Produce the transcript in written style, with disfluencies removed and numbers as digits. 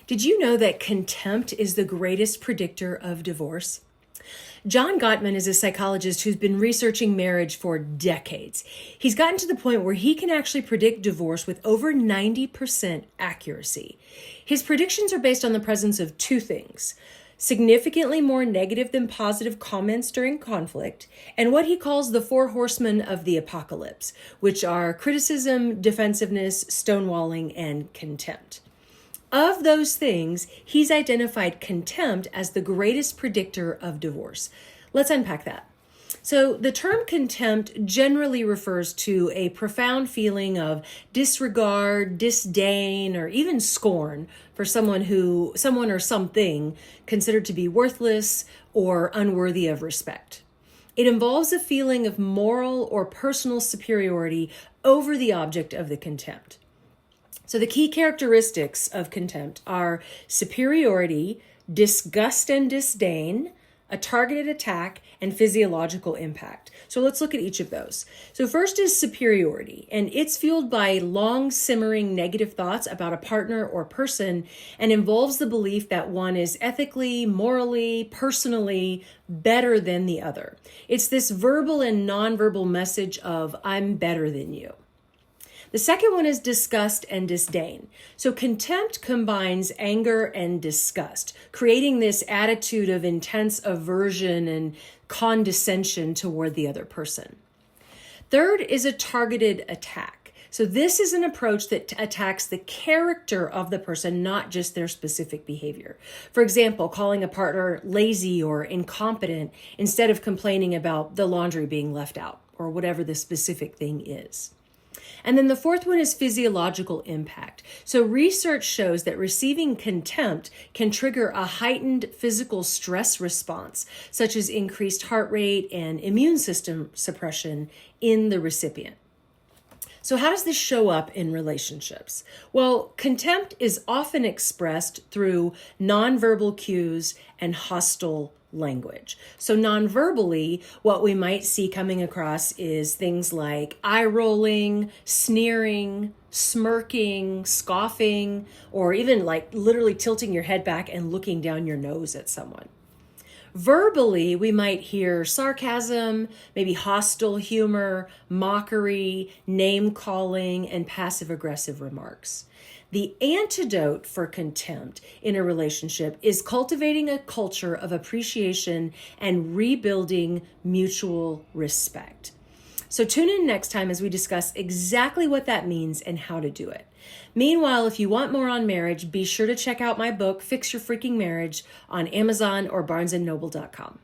Did you know that contempt is the greatest predictor of divorce? John Gottman is a psychologist who's been researching marriage for decades. He's gotten to the point where he can actually predict divorce with over 90% accuracy. His predictions are based on the presence of two things: significantly more negative than positive comments during conflict, and what he calls the four horsemen of the apocalypse, which are criticism, defensiveness, stonewalling, and contempt. Of those things, he's identified contempt as the greatest predictor of divorce. Let's unpack that. So the term contempt generally refers to a profound feeling of disregard, disdain, or even scorn for someone or something considered to be worthless or unworthy of respect. It involves a feeling of moral or personal superiority over the object of the contempt. So the key characteristics of contempt are superiority, disgust and disdain, a targeted attack, and physiological impact. So let's look at each of those. So first is superiority, and it's fueled by long-simmering negative thoughts about a partner or person and involves the belief that one is ethically, morally, personally better than the other. It's this verbal and nonverbal message of "I'm better than you." The second one is disgust and disdain. So contempt combines anger and disgust, creating this attitude of intense aversion and condescension toward the other person. Third is a targeted attack. So this is an approach that attacks the character of the person, not just their specific behavior. For example, calling a partner lazy or incompetent instead of complaining about the laundry being left out or whatever the specific thing is. And then the fourth one is physiological impact. So research shows that receiving contempt can trigger a heightened physical stress response, such as increased heart rate and immune system suppression in the recipient. So how does this show up in relationships? Well, contempt is often expressed through nonverbal cues and hostile language. So non-verbally, what we might see coming across is things like eye rolling, sneering, smirking, scoffing, or even like literally tilting your head back and looking down your nose at someone. Verbally, we might hear sarcasm, maybe hostile humor, mockery, name-calling, and passive-aggressive remarks. The antidote for contempt in a relationship is cultivating a culture of appreciation and rebuilding mutual respect. So tune in next time as we discuss exactly what that means and how to do it. Meanwhile, if you want more on marriage, be sure to check out my book, Fix Your Freaking Marriage, on Amazon or barnesandnoble.com.